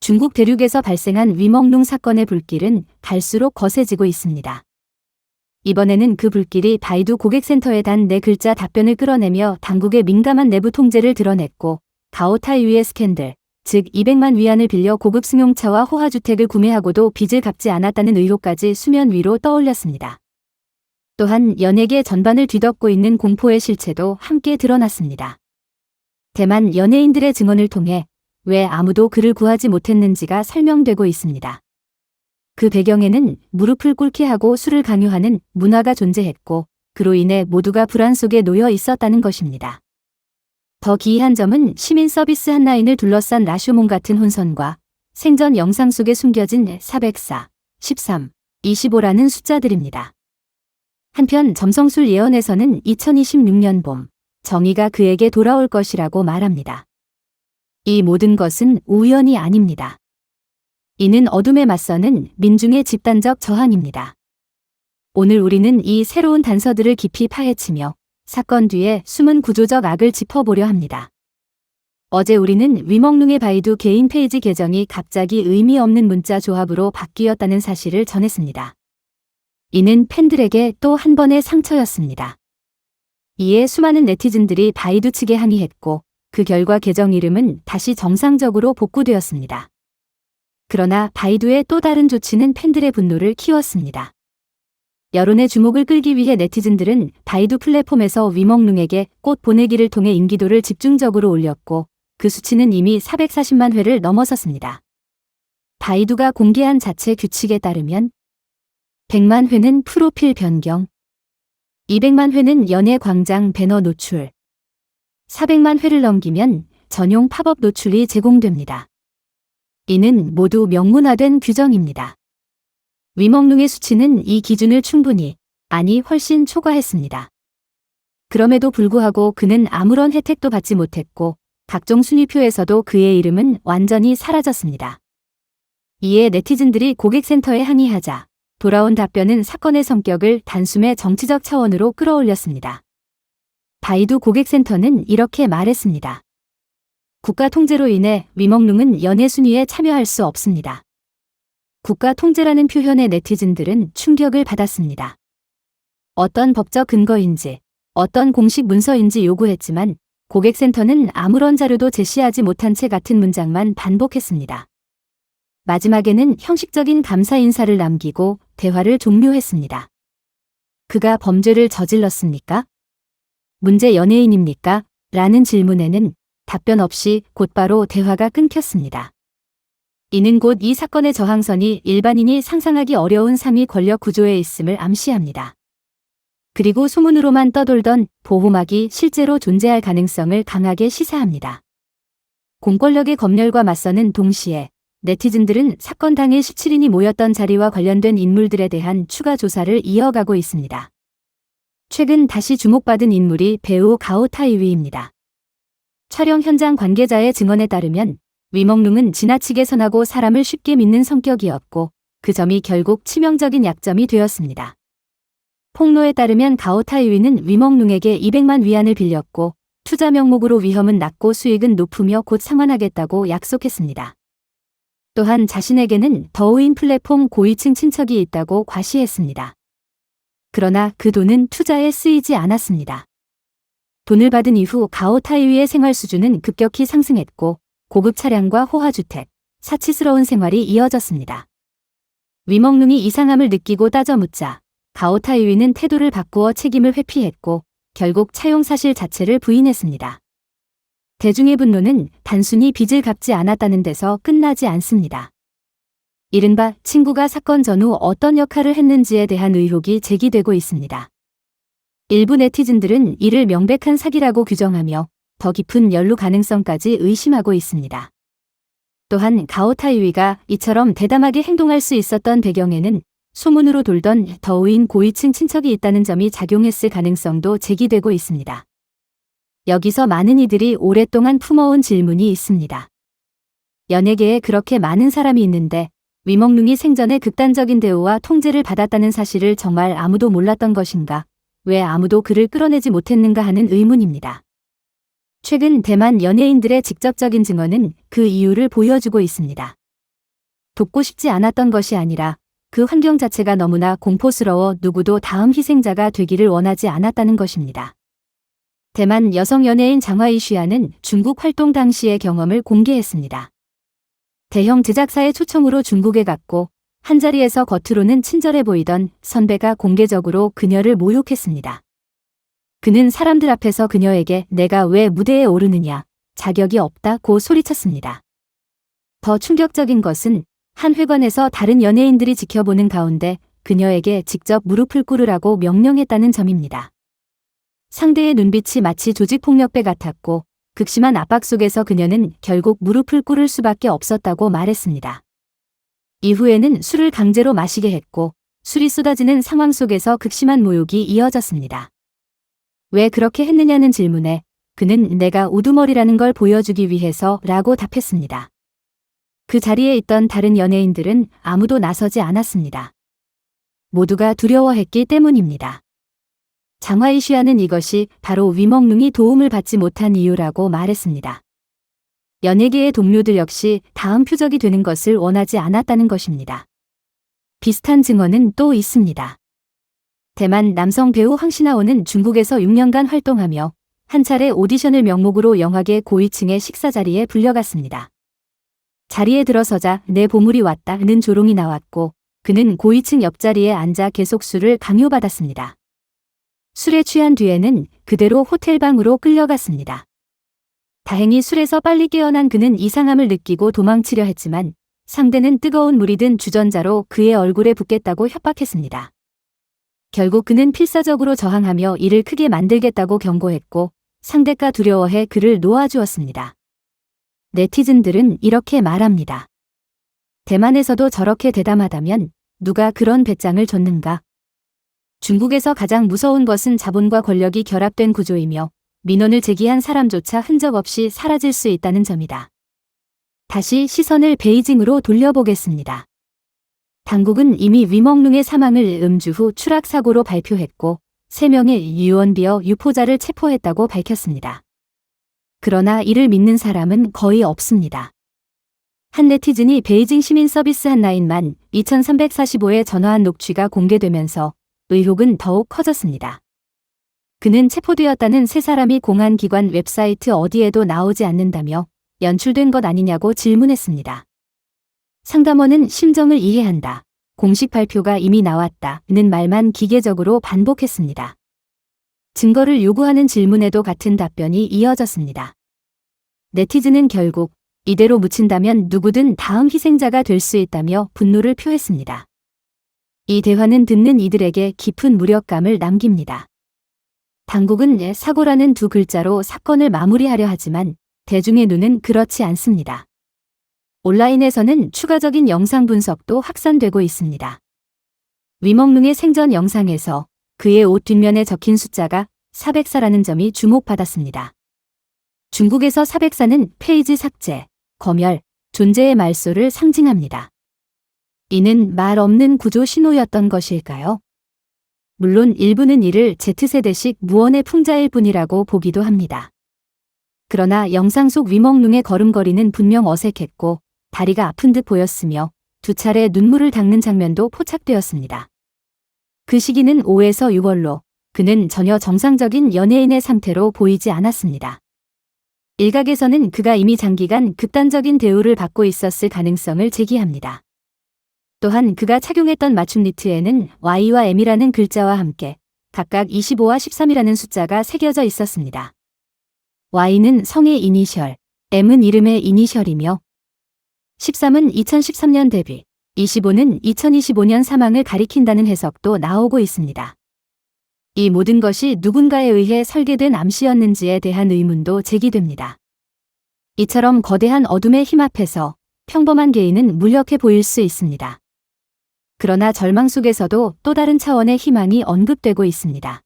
중국 대륙에서 발생한 위먹룽 사건의 불길은 갈수록 거세지고 있습니다. 이번에는 그 불길이 바이두 고객센터에 단 4글자 답변을 끌어내며 당국의 민감한 내부 통제를 드러냈고 가오타이위의 스캔들, 즉 200만 위안을 빌려 고급 승용차와 호화주택을 구매하고도 빚을 갚지 않았다는 의혹까지 수면 위로 떠올렸습니다. 또한 연예계 전반을 뒤덮고 있는 공포의 실체도 함께 드러났습니다. 대만 연예인들의 증언을 통해 왜 아무도 그를 구하지 못했는지가 설명되고 있습니다. 그 배경에는 무릎을 꿇게 하고 술을 강요하는 문화가 존재했고 그로 인해 모두가 불안 속에 놓여 있었다는 것입니다. 더 기이한 점은 시민 서비스 한라인을 둘러싼 라쇼몬 같은 혼선과 생전 영상 속에 숨겨진 404, 13, 25라는 숫자들입니다. 한편 점성술 예언에서는 2026년 봄 정의가 그에게 돌아올 것이라고 말합니다. 이 모든 것은 우연이 아닙니다. 이는 어둠에 맞서는 민중의 집단적 저항입니다. 오늘 우리는 이 새로운 단서들을 깊이 파헤치며 사건 뒤에 숨은 구조적 악을 짚어보려 합니다. 어제 우리는 위먹룽의 바이두 개인 페이지 계정이 갑자기 의미 없는 문자 조합으로 바뀌었다는 사실을 전했습니다. 이는 팬들에게 또 한 번의 상처였습니다. 이에 수많은 네티즌들이 바이두 측에 항의했고 그 결과 계정 이름은 다시 정상적으로 복구되었습니다. 그러나 바이두의 또 다른 조치는 팬들의 분노를 키웠습니다. 여론의 주목을 끌기 위해 네티즌들은 바이두 플랫폼에서 위먹룽에게 꽃 보내기를 통해 인기도를 집중적으로 올렸고 그 수치는 이미 440만 회를 넘어섰습니다. 바이두가 공개한 자체 규칙에 따르면 100만 회는 프로필 변경, 200만 회는 연예 광장 배너 노출, 400만 회를 넘기면 전용 팝업 노출이 제공됩니다. 이는 모두 명문화된 규정입니다. 위먹룽의 수치는 이 기준을 충분히, 아니 훨씬 초과했습니다. 그럼에도 불구하고 그는 아무런 혜택도 받지 못했고 각종 순위표에서도 그의 이름은 완전히 사라졌습니다. 이에 네티즌들이 고객센터에 항의하자 돌아온 답변은 사건의 성격을 단숨에 정치적 차원으로 끌어올렸습니다. 바이두 고객센터는 이렇게 말했습니다. 국가 통제로 인해 위먹룽은 연예 순위에 참여할 수 없습니다. 국가 통제라는 표현에 네티즌들은 충격을 받았습니다. 어떤 법적 근거인지, 어떤 공식 문서인지 요구했지만 고객센터는 아무런 자료도 제시하지 못한 채 같은 문장만 반복했습니다. 마지막에는 형식적인 감사 인사를 남기고 대화를 종료했습니다. 그가 범죄를 저질렀습니까? 문제 연예인입니까? 라는 질문에는 답변 없이 곧바로 대화가 끊겼습니다. 이는 곧 이 사건의 저항선이 일반인이 상상하기 어려운 상위 권력 구조에 있음을 암시합니다. 그리고 소문으로만 떠돌던 보호막이 실제로 존재할 가능성을 강하게 시사합니다. 공권력의 검열과 맞서는 동시에 네티즌들은 사건 당일 17인이 모였던 자리와 관련된 인물들에 대한 추가 조사를 이어가고 있습니다. 최근 다시 주목받은 인물이 배우 가오타이위입니다. 촬영 현장 관계자의 증언에 따르면 위먹룽은 지나치게 선하고 사람을 쉽게 믿는 성격이었고 그 점이 결국 치명적인 약점이 되었습니다. 폭로에 따르면 가오타이위는 위먹룽에게 200만 위안을 빌렸고 투자 명목으로 위험은 낮고 수익은 높으며 곧 상환하겠다고 약속했습니다. 또한 자신에게는 더우인 플랫폼 고위층 친척이 있다고 과시했습니다. 그러나 그 돈은 투자에 쓰이지 않았습니다. 돈을 받은 이후 가오타이위의 생활 수준은 급격히 상승했고 고급 차량과 호화주택, 사치스러운 생활이 이어졌습니다. 위먹룽이 이상함을 느끼고 따져 묻자 가오타이위는 태도를 바꾸어 책임을 회피했고 결국 차용 사실 자체를 부인했습니다. 대중의 분노는 단순히 빚을 갚지 않았다는 데서 끝나지 않습니다. 이른바 친구가 사건 전후 어떤 역할을 했는지에 대한 의혹이 제기되고 있습니다. 일부 네티즌들은 이를 명백한 사기라고 규정하며 더 깊은 연루 가능성까지 의심하고 있습니다. 또한 가오타이위가 이처럼 대담하게 행동할 수 있었던 배경에는 소문으로 돌던 더우인 고위층 친척이 있다는 점이 작용했을 가능성도 제기되고 있습니다. 여기서 많은 이들이 오랫동안 품어온 질문이 있습니다. 연예계에 그렇게 많은 사람이 있는데 위먹룽이 생전에 극단적인 대우와 통제를 받았다는 사실을 정말 아무도 몰랐던 것인가? 왜 아무도 그를 끌어내지 못했는가 하는 의문입니다. 최근 대만 연예인들의 직접적인 증언은 그 이유를 보여주고 있습니다. 돕고 싶지 않았던 것이 아니라 그 환경 자체가 너무나 공포스러워 누구도 다음 희생자가 되기를 원하지 않았다는 것입니다. 대만 여성 연예인 장화이 슈아는 중국 활동 당시의 경험을 공개했습니다. 대형 제작사의 초청으로 중국에 갔고 한자리에서 겉으로는 친절해 보이던 선배가 공개적으로 그녀를 모욕했습니다. 그는 사람들 앞에서 그녀에게 내가 왜 무대에 오르느냐, 자격이 없다고 소리쳤습니다. 더 충격적인 것은 한 회관에서 다른 연예인들이 지켜보는 가운데 그녀에게 직접 무릎을 꿇으라고 명령했다는 점입니다. 상대의 눈빛이 마치 조직폭력배 같았고 극심한 압박 속에서 그녀는 결국 무릎을 꿇을 수밖에 없었다고 말했습니다. 이후에는 술을 강제로 마시게 했고 술이 쏟아지는 상황 속에서 극심한 모욕이 이어졌습니다. 왜 그렇게 했느냐는 질문에 그는 내가 우두머리라는 걸 보여주기 위해서 라고 답했습니다. 그 자리에 있던 다른 연예인들은 아무도 나서지 않았습니다. 모두가 두려워했기 때문입니다. 장화이 슈아는 이것이 바로 위멍룽이 도움을 받지 못한 이유라고 말했습니다. 연예계의 동료들 역시 다음 표적이 되는 것을 원하지 않았다는 것입니다. 비슷한 증언은 또 있습니다. 대만 남성 배우 황신하오는 중국에서 6년간 활동하며 한 차례 오디션을 명목으로 영화계 고위층의 식사 자리에 불려갔습니다. 자리에 들어서자 내 보물이 왔다는 조롱이 나왔고 그는 고위층 옆자리에 앉아 계속 술을 강요받았습니다. 술에 취한 뒤에는 그대로 호텔방으로 끌려갔습니다. 다행히 술에서 빨리 깨어난 그는 이상함을 느끼고 도망치려 했지만 상대는 뜨거운 물이 든 주전자로 그의 얼굴에 붓겠다고 협박했습니다. 결국 그는 필사적으로 저항하며 일을 크게 만들겠다고 경고했고 상대가 두려워해 그를 놓아주었습니다. 네티즌들은 이렇게 말합니다. 대만에서도 저렇게 대담하다면 누가 그런 배짱을 줬는가? 중국에서 가장 무서운 것은 자본과 권력이 결합된 구조이며 민원을 제기한 사람조차 흔적 없이 사라질 수 있다는 점이다. 다시 시선을 베이징으로 돌려보겠습니다. 당국은 이미 위멍룽의 사망을 음주 후 추락사고로 발표했고 3명의 유언비어 유포자를 체포했다고 밝혔습니다. 그러나 이를 믿는 사람은 거의 없습니다. 한 네티즌이 베이징 시민 서비스 한라인만 2345에 전화한 녹취가 공개되면서 의혹은 더욱 커졌습니다. 그는 체포되었다는 세 사람이 공안기관 웹사이트 어디에도 나오지 않는다며 연출된 것 아니냐고 질문했습니다. 상담원은 심정을 이해한다. 공식 발표가 이미 나왔다는 말만 기계적으로 반복했습니다. 증거를 요구하는 질문에도 같은 답변이 이어졌습니다. 네티즌은 결국 이대로 묻힌다면 누구든 다음 희생자가 될 수 있다며 분노를 표했습니다. 이 대화는 듣는 이들에게 깊은 무력감을 남깁니다. 당국은 사고라는 두 글자로 사건을 마무리하려 하지만 대중의 눈은 그렇지 않습니다. 온라인에서는 추가적인 영상 분석도 확산되고 있습니다. 위멍룽의 생전 영상에서 그의 옷 뒷면에 적힌 숫자가 404라는 점이 주목받았습니다. 중국에서 404는 페이지 삭제, 검열, 존재의 말소를 상징합니다. 이는 말 없는 구조 신호였던 것일까요? 물론 일부는 이를 Z세대식 무언의 풍자일 뿐이라고 보기도 합니다. 그러나 영상 속 위멍룽의 걸음걸이는 분명 어색했고 다리가 아픈 듯 보였으며 2차례 눈물을 닦는 장면도 포착되었습니다. 그 시기는 5에서 6월로 그는 전혀 정상적인 연예인의 상태로 보이지 않았습니다. 일각에서는 그가 이미 장기간 극단적인 대우를 받고 있었을 가능성을 제기합니다. 또한 그가 착용했던 맞춤 니트에는 Y와 M이라는 글자와 함께 각각 25와 13이라는 숫자가 새겨져 있었습니다. Y는 성의 이니셜, M은 이름의 이니셜이며 13은 2013년 데뷔, 25는 2025년 사망을 가리킨다는 해석도 나오고 있습니다. 이 모든 것이 누군가에 의해 설계된 암시였는지에 대한 의문도 제기됩니다. 이처럼 거대한 어둠의 힘 앞에서 평범한 개인은 무력해 보일 수 있습니다. 그러나 절망 속에서도 또 다른 차원의 희망이 언급되고 있습니다.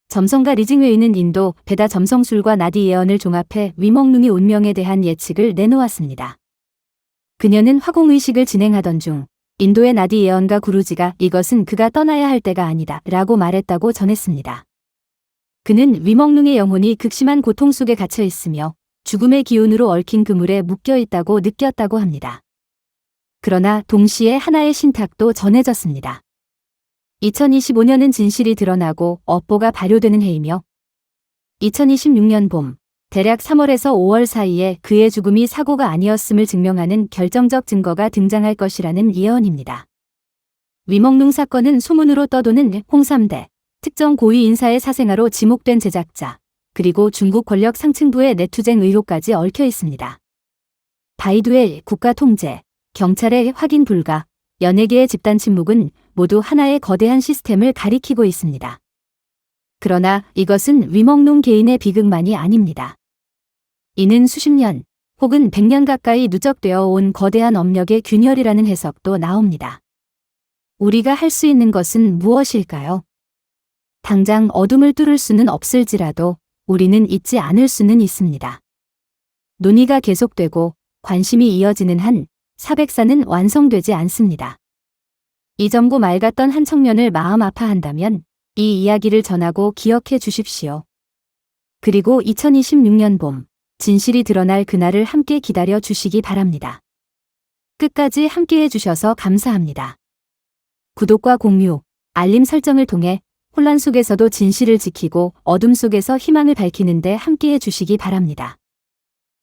점성가 리징웨이는 인도 베다 점성술과 나디 예언을 종합해 위멍룽의 운명에 대한 예측을 내놓았습니다. 그녀는 화공의식을 진행하던 중 인도의 나디 예언가 구루지가 이것은 그가 떠나야 할 때가 아니다 라고 말했다고 전했습니다. 그는 위멍룽의 영혼이 극심한 고통 속에 갇혀 있으며 죽음의 기운으로 얽힌 그물에 묶여 있다고 느꼈다고 합니다. 그러나 동시에 하나의 신탁도 전해졌습니다. 2025년은 진실이 드러나고 업보가 발효되는 해이며 2026년 봄, 대략 3월에서 5월 사이에 그의 죽음이 사고가 아니었음을 증명하는 결정적 증거가 등장할 것이라는 예언입니다. 위먹룽 사건은 소문으로 떠도는 홍삼대, 특정 고위 인사의 사생아로 지목된 제작자, 그리고 중국 권력 상층부의 내투쟁 의혹까지 얽혀 있습니다. 바이두의 국가 통제, 경찰의 확인 불가, 연예계의 집단 침묵은 모두 하나의 거대한 시스템을 가리키고 있습니다. 그러나 이것은 위먹룽 개인의 비극만이 아닙니다. 이는 수십 년 혹은 100년 가까이 누적되어 온 거대한 업력의 균열이라는 해석도 나옵니다. 우리가 할 수 있는 것은 무엇일까요? 당장 어둠을 뚫을 수는 없을지라도 우리는 잊지 않을 수는 있습니다. 논의가 계속되고 관심이 이어지는 한 사백사는 완성되지 않습니다. 이점고 맑았던 한 청년을 마음 아파한다면 이 이야기를 전하고 기억해 주십시오. 그리고 2026년 봄, 진실이 드러날 그날을 함께 기다려 주시기 바랍니다. 끝까지 함께 해주셔서 감사합니다. 구독과 공유, 알림 설정을 통해 혼란 속에서도 진실을 지키고 어둠 속에서 희망을 밝히는 데 함께 해주시기 바랍니다.